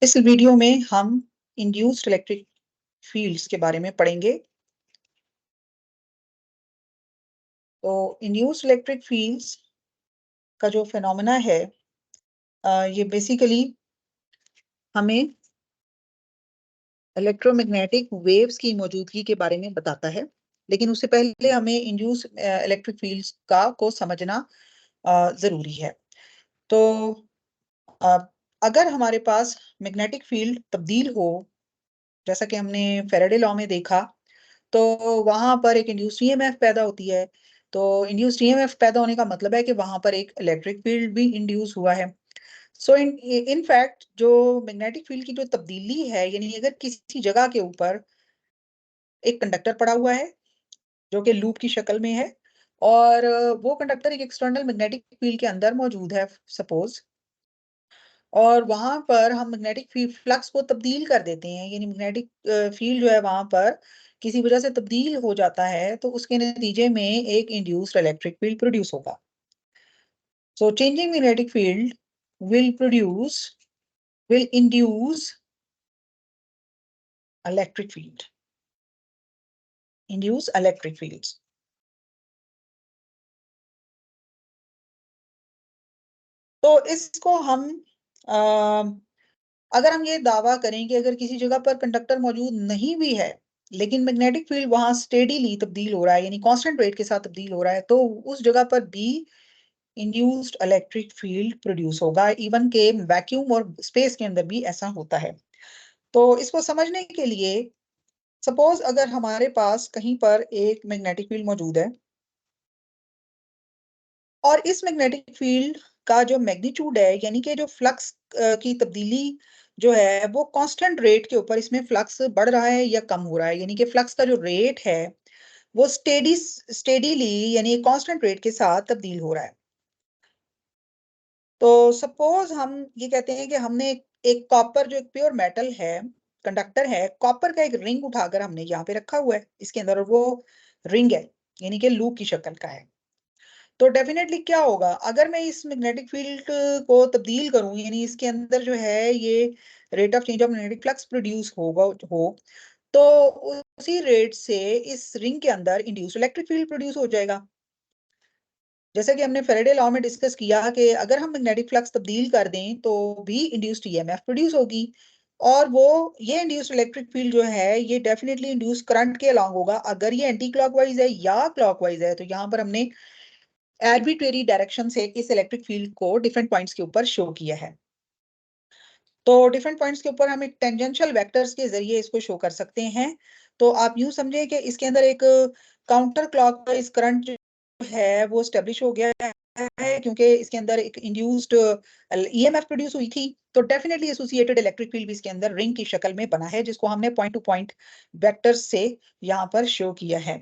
इस वीडियो में हम इंड्यूस्ड इलेक्ट्रिक फील्ड्स के बारे में पढ़ेंगे। तो इंड्यूस्ड इलेक्ट्रिक फील्ड्स का जो फिनोमेना है ये बेसिकली हमें इलेक्ट्रोमैग्नेटिक वेव्स की मौजूदगी के बारे में बताता है, लेकिन उससे पहले हमें इंड्यूस्ड इलेक्ट्रिक फील्ड्स को समझना जरूरी है। तो अ, अगर हमारे पास मैग्नेटिक फील्ड तब्दील हो, जैसा कि हमने फेराडे लॉ में देखा, तो वहां पर एक इंड्यूस्ड ईएमएफ पैदा होती है। तो इंड्यूस्ड ईएमएफ पैदा होने का मतलब है कि वहां पर एक इलेक्ट्रिक फील्ड भी इंड्यूस हुआ है। सो इन फैक्ट जो मैग्नेटिक फील्ड की जो तब्दीली है, यानी अगर किसी जगह के ऊपर एक कंडक्टर पड़ा हुआ है जो कि लूप की शक्ल में है, और वो कंडक्टर एक एक्सटर्नल मैग्नेटिक फील्ड के अंदर मौजूद है सपोज, और वहां पर हम मैग्नेटिक फ्लक्स को तब्दील कर देते हैं, यानी मैग्नेटिक फील्ड जो है वहां पर किसी वजह से तब्दील हो जाता है, तो उसके नतीजे में एक इंड्यूस्ड इलेक्ट्रिक फील्ड प्रोड्यूस होगा। So changing magnetic field will produce will induce electric field induce electric fields. तो इसको हम अगर हम ये दावा करें कि अगर किसी जगह पर कंडक्टर मौजूद नहीं भी है, लेकिन मैग्नेटिक फील्ड वहां स्टेडीली तब्दील हो रहा है, यानी कांस्टेंट रेट के साथ तब्दील हो रहा है, तो उस जगह पर भी इंड्यूस्ड इलेक्ट्रिक फील्ड प्रोड्यूस होगा। इवन के वैक्यूम और स्पेस के अंदर भी ऐसा होता है। तो इसको समझने के लिए सपोज अगर हमारे पास कहीं पर एक मैग्नेटिक फील्ड मौजूद है, और इस मैग्नेटिक फील्ड का जो मैग्नीट्यूड है, यानी कि जो फ्लक्स की तब्दीली जो है वो कांस्टेंट रेट के ऊपर इसमें फ्लक्स बढ़ रहा है या कम हो रहा है, यानी कि फ्लक्स का जो रेट है वो स्टेडीली यानी कांस्टेंट रेट के साथ तब्दील हो रहा है। तो सपोज हम ये कहते हैं कि हमने एक कॉपर, जो एक प्योर मेटल है, कंडक्टर है, कॉपर का एक रिंग उठाकर हमने यहाँ पे रखा हुआ है इसके अंदर, और वो रिंग है यानी कि लूप की शक्ल का है। तो डेफिनेटली क्या होगा, अगर मैं इस मैग्नेटिक फील्ड को तब्दील करूं, यानी इसके अंदर जो है ये rate of change of magnetic flux produce होगा हो, तो उसी रेट से इस रिंग के अंदर इंड्यूस्ड इलेक्ट्रिक फील्ड प्रोड्यूस हो जाएगा। जैसे कि हमने फेरेडे लॉ में डिस्कस किया कि अगर हम मैग्नेटिक फ्लक्स तब्दील कर दें तो भी इंड्यूस्ड ईएमएफ प्रोड्यूस होगी, और वो ये इंड्यूस्ड इलेक्ट्रिक फील्ड जो है ये डेफिनेटली इंड्यूस करंट के अलॉन्ग होगा। अगर ये एंटी क्लॉकवाइज है या क्लॉकवाइज है, तो यहाँ पर हमने आर्बिट्रेरी डायरेक्शन से इस इलेक्ट्रिक फील्ड को डिफरेंट पॉइंट्स के ऊपर शो किया है। तो डिफरेंट पॉइंट्स के ऊपर हम एक टेंजेंशियल वेक्टर्स के जरिए इसको शो कर सकते हैं। तो आप यूं समझे कि इसके अंदर एक काउंटर क्लॉकवाइज करंट जो है वो स्टेब्लिश हो गया है, क्योंकि इसके अंदर एक इंड्यूस्ड ईएमएफ प्रोड्यूस हुई थी। तो डेफिनेटली एसोसिएटेड इलेक्ट्रिक फील्ड भी इसके अंदर रिंग की शक्ल में बना है, जिसको हमने पॉइंट टू पॉइंट वेक्टर्स से यहाँ पर शो किया है।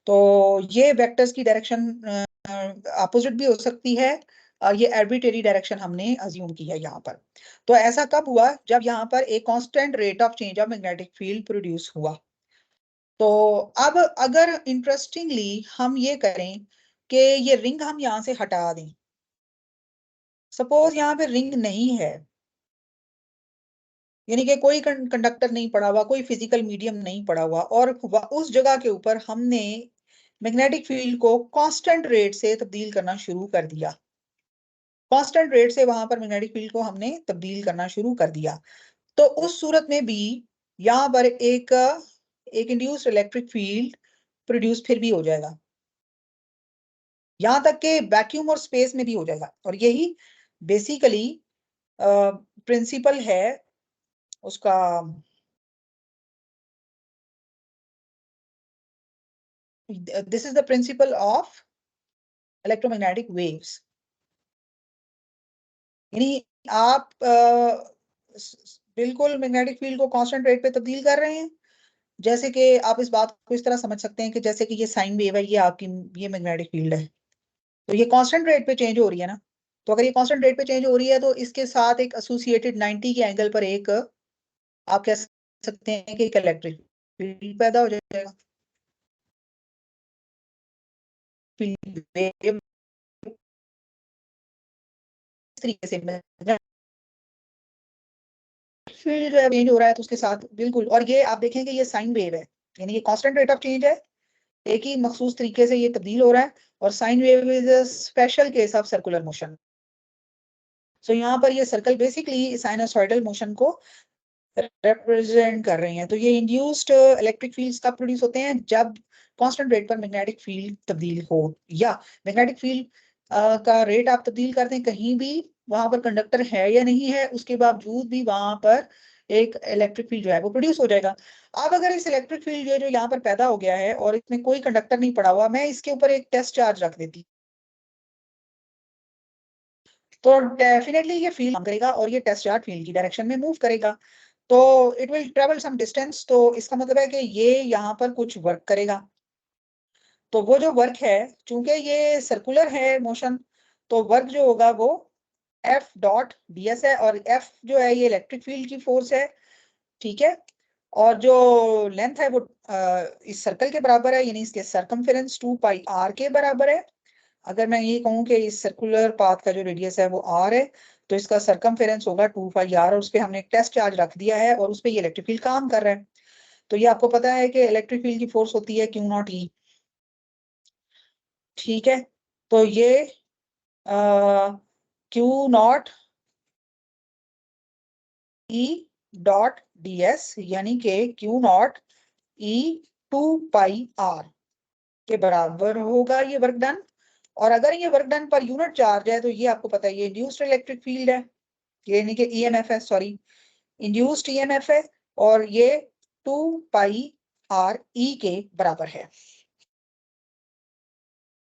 तो ये वेक्टर्स की डायरेक्शन अपोजिट भी हो सकती है, ये आर्बिट्रेरी डायरेक्शन हमने अज्यूम की है यहाँ पर। तो ऐसा कब हुआ, जब यहाँ पर एक constant rate of change of magnetic field produce हुआ। तो अब अगर इंटरेस्टिंगली हम ये करें कि ये रिंग हम यहाँ से हटा दें, सपोज यहाँ पे रिंग नहीं है, यानी कि कोई कंडक्टर नहीं पड़ा हुआ, कोई फिजिकल मीडियम नहीं पड़ा हुआ, और उस जगह के ऊपर हमने मैग्नेटिक फील्ड को कांस्टेंट रेट से तब्दील करना शुरू कर दिया। कांस्टेंट रेट से वहां पर मैग्नेटिक फील्ड को हमने तब्दील करना शुरू कर दिया, तो उस सूरत में भी यहाँ पर एक एक इंड्यूस्ड इलेक्ट्रिक फील्ड प्रोड्यूस फिर भी हो जाएगा, यहाँ तक कि वैक्यूम और स्पेस में भी हो जाएगा। और यही बेसिकली प्रिंसिपल है उसका। This is the principle of electromagnetic waves, यानी आप बिल्कुल मैग्नेटिक फील्ड को कांस्टेंट रेट पे तब्दील कर रहे हैं। जैसे कि आप इस बात को इस तरह समझ सकते हैं कि जैसे कि ये साइन वेव है, ये आपकी ये मैग्नेटिक फील्ड है, तो ये कांस्टेंट रेट पे चेंज हो रही है ना। तो अगर ये कांस्टेंट रेट पे चेंज हो रही है, तो इसके साथ एक एसोसिएटेड 90 के एंगल पर एक आप कह सकते हैं कि एक इलेक्ट्रिक फील्ड पैदा हो जाएगा। फील्ड वेव इस तरीके से फील्ड जो है चेंज हो रहा है तो उसके साथ बिल्कुल, और ये आप देखेंगे ये साइन वेव है, यानी ये कांस्टेंट रेट ऑफ चेंज है, एक ही मखसूस तरीके से ये तब्दील हो रहा है, और sine wave is a special case of circular motion. So यहाँ पर ये सर्कल बेसिकली साइनोसॉइडल मोशन को रिप्रेजेंट कर रही हैं। तो ये इंड्यूस्ड इलेक्ट्रिक फील्ड्स कब प्रोड्यूस होते हैं, जब कांस्टेंट रेट पर मैग्नेटिक फील्ड तब्दील हो, या मैग्नेटिक फील्ड का रेट आप तब्दील करते हैं कहीं भी, वहां पर कंडक्टर है या नहीं है, उसके बावजूद भी वहां पर एक इलेक्ट्रिक फील्ड जो है वो प्रोड्यूस हो जाएगा। अब अगर इस इलेक्ट्रिक फील्ड जो यहाँ पर पैदा हो गया है और इसमें कोई कंडक्टर नहीं पड़ा हुआ, मैं इसके ऊपर एक टेस्ट चार्ज रख देती, तो डेफिनेटली ये फील्ड काम करेगा और ये टेस्ट चार्ज फील्ड की डायरेक्शन में मूव करेगा, तो it will travel some distance. तो इसका मतलब है कि ये यहाँ पर कुछ वर्क करेगा, तो वो जो वर्क है, चूंकि ये सर्कुलर है मोशन, तो वर्क जो होगा वो एफ डॉट डी एस है, और एफ जो है ये इलेक्ट्रिक फील्ड की फोर्स है, ठीक है, और जो लेंथ है वो इस सर्कल के बराबर है, यानी इसके सरकमफेरेंस 2 पाई आर के बराबर है। अगर मैं ये कहूँ कि इस सर्कुलर पाथ का जो रेडियस है वो आर है, तो इसका सरकमफेरेंस होगा 2 पाई आर, और उस पर हमने एक टेस्ट चार्ज रख दिया है और उस पर ये इलेक्ट्रिक फील्ड काम कर रहा है। तो ये आपको पता है कि इलेक्ट्रिक फील्ड की फोर्स होती है क्यू नॉट ई, ठीक है। तो ये q naught E dot d s, यानी कि q naught E 2 pi r के बराबर होगा ये वर्क डन। और अगर ये वर्क डन पर यूनिट चार्ज है, तो ये आपको पता है ये इंड्यूस्ड इलेक्ट्रिक फील्ड है, यानी कि ईएमएफ है, सॉरी इंड्यूस्ड ईएमएफ है, और ये 2 पाई आर ई के बराबर है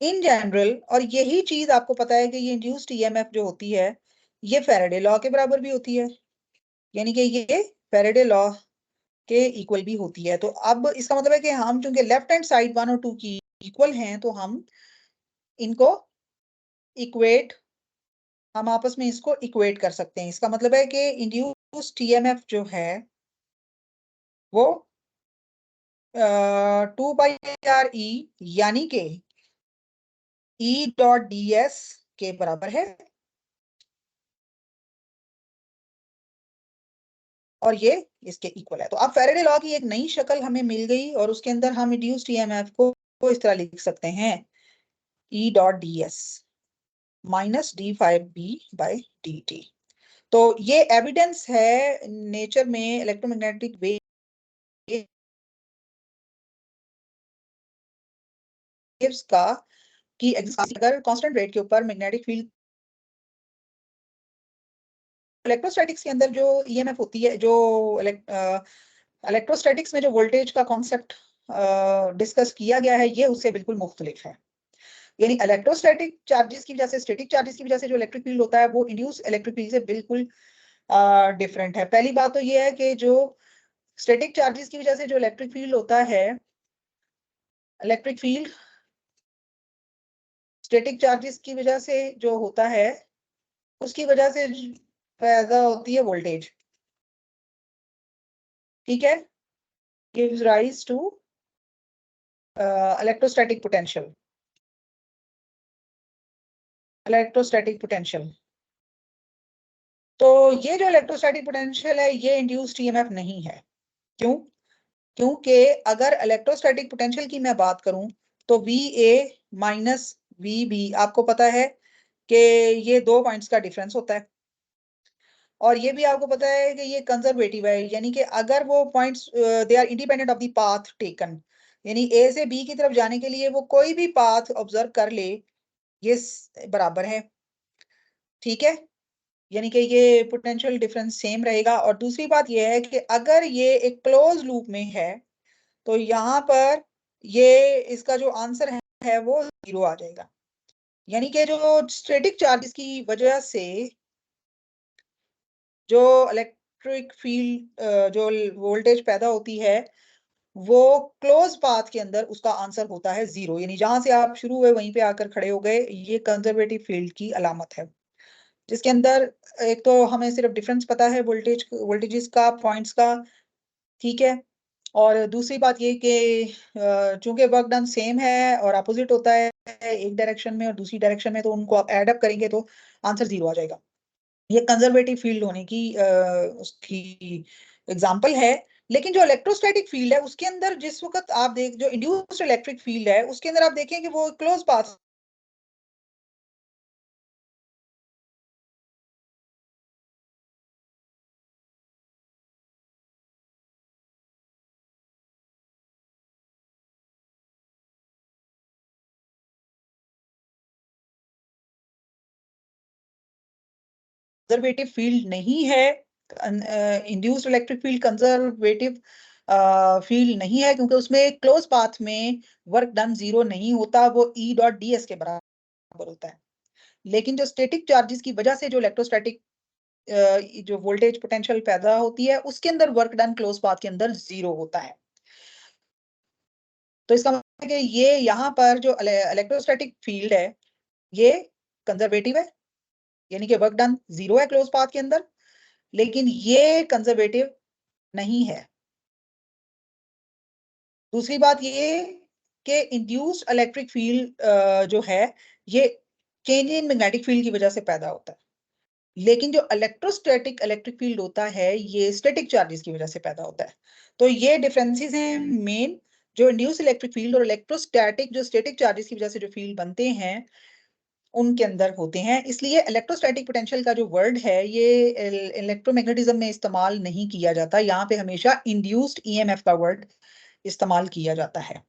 इन जनरल। और यही चीज आपको पता है कि ये इंड्यूस्ड ईएमएफ जो होती है ये फैराडे लॉ के बराबर भी होती है, यानी कि ये फैराडे लॉ के इक्वल भी होती है। तो अब इसका मतलब है कि हम चूंकि लेफ्ट हैंड साइड 1 और 2 की इक्वल हैं, तो हम इनको इक्वेट, हम आपस में इसको इक्वेट कर सकते हैं। इसका मतलब है कि इंड्यूस्ड ईएमएफ जो है वो 2 पाई आर ई, यानी कि ई डॉट डी एस के बराबर है, और ये इसके इक्वल है। तो अब फैराडे लॉ की एक नई शक्ल हमें मिल गई, और उसके अंदर हम इंड्यूस्ड ईएमएफ को इस तरह लिख सकते हैं, E dot d s minus d phi B by d t. तो ये एविडेंस है नेचर में इलेक्ट्रोमैग्नेटिक वेव्स का, कि अगर कांस्टेंट रेट के ऊपर मैग्नेटिक फील्ड, इलेक्ट्रोस्टैटिक्स के अंदर जो ईएमएफ होती है, जो इलेक्ट्रोस्टैटिक्स में जो वोल्टेज का कॉन्सेप्ट डिस्कस किया गया है, ये उससे बिल्कुल मुख्तलिफ है। यानी इलेक्ट्रोस्टैटिक चार्जेस की वजह से, स्टैटिक चार्जेस की वजह से जो इलेक्ट्रिक फील्ड होता है वो इंड्यूस इलेक्ट्रिक फील्ड से बिल्कुल डिफरेंट है। पहली बात तो ये है कि जो स्टैटिक चार्जेस की वजह से जो इलेक्ट्रिक फील्ड होता है, इलेक्ट्रिक फील्ड स्टैटिक चार्जेस की वजह से जो होता है, उसकी वजह से पैदा होती है वोल्टेज, ठीक है, gives rise to electrostatic potential, electrostatic potential. तो ये जो इलेक्ट्रोस्टैटिक पोटेंशियल है ये इंड्यूस्ड ईएमएफ नहीं है। क्यों? क्योंकि अगर इलेक्ट्रोस्टैटिक पोटेंशियल की मैं बात करूं, तो V A minus V B, आपको पता है कि ये 2 पॉइंट्स का डिफरेंस होता है, और ये भी आपको पता है कि ये कंजर्वेटिव है, यानी कि अगर वो points they are independent of the path taken, यानी ए से बी की तरफ जाने के लिए वो कोई भी पाथ ऑब्जर्व कर ले, ये बराबर है, ठीक है, यानी कि ये पोटेंशियल डिफरेंस सेम रहेगा। और दूसरी बात ये है कि अगर ये एक क्लोज लूप में है, तो यहाँ पर ये इसका जो आंसर है वो 0 आ जाएगा, यानी कि जो स्टैटिक चार्जेस की वजह से जो इलेक्ट्रिक फील्ड जो वोल्टेज पैदा होती है, वो क्लोज पाथ के अंदर उसका आंसर होता है 0, यानी जहां से आप शुरू हुए वहीं पे आकर खड़े हो गए, ये कंजर्वेटिव फील्ड की अलामत है, जिसके अंदर एक तो हमें सिर्फ डिफरेंस पता है वोल्टेजेस का, पॉइंट्स का, ठीक है, और दूसरी बात ये कि चूंकि वर्क डन सेम है और अपोजिट होता है एक डायरेक्शन में और दूसरी डायरेक्शन में, तो उनको आप एड अप करेंगे तो आंसर 0 आ जाएगा। ये कंजर्वेटिव फील्ड होने की उसकी एग्जांपल है। लेकिन जो इलेक्ट्रोस्टैटिक फील्ड है उसके अंदर जिस वक्त आप देख, जो इंड्यूस्ड इलेक्ट्रिक फील्ड है उसके अंदर आप देखें कि वो क्लोज पाथ कंजर्वेटिव फील्ड नहीं है। Induced electric field conservative field नहीं है, क्योंकि उसमें क्लोज पाथ में वर्क डन जीरो नहीं होता, वो ई डॉट डी एस के बराबर होता है। लेकिन जो स्टैटिक चार्जेस की वजह से जो इलेक्ट्रोस्टैटिक जो वोल्टेज पोटेंशियल पैदा होती है उसके अंदर वर्क डन क्लोज पाथ के अंदर जीरो होता है। तो इसका मतलब है कि ये यहाँ पर जो इलेक्ट्रोस्टैटिक फील्ड है ये कंजर्वेटिव है, यानी कि वर्क डन जीरो है क्लोज पाथ के अंदर, लेकिन ये कंजर्वेटिव नहीं है। दूसरी बात ये कि इंड्यूस्ड इलेक्ट्रिक फील्ड जो है ये चेंज इन मैग्नेटिक फील्ड की वजह से पैदा होता है, लेकिन जो इलेक्ट्रोस्टैटिक इलेक्ट्रिक फील्ड होता है ये स्टैटिक चार्जेस की वजह से पैदा होता है। तो ये डिफरेंसेस हैं मेन, जो इंड्यूस्ड इलेक्ट्रिक फील्ड और इलेक्ट्रोस्टैटिक जो स्टैटिक चार्जेस की वजह से जो फील्ड बनते हैं उनके अंदर होते हैं। इसलिए इलेक्ट्रोस्टैटिक पोटेंशियल का जो वर्ड है ये इलेक्ट्रोमैग्नेटिज्म में इस्तेमाल नहीं किया जाता, यहाँ पे हमेशा इंड्यूस्ड ईएमएफ का वर्ड इस्तेमाल किया जाता है।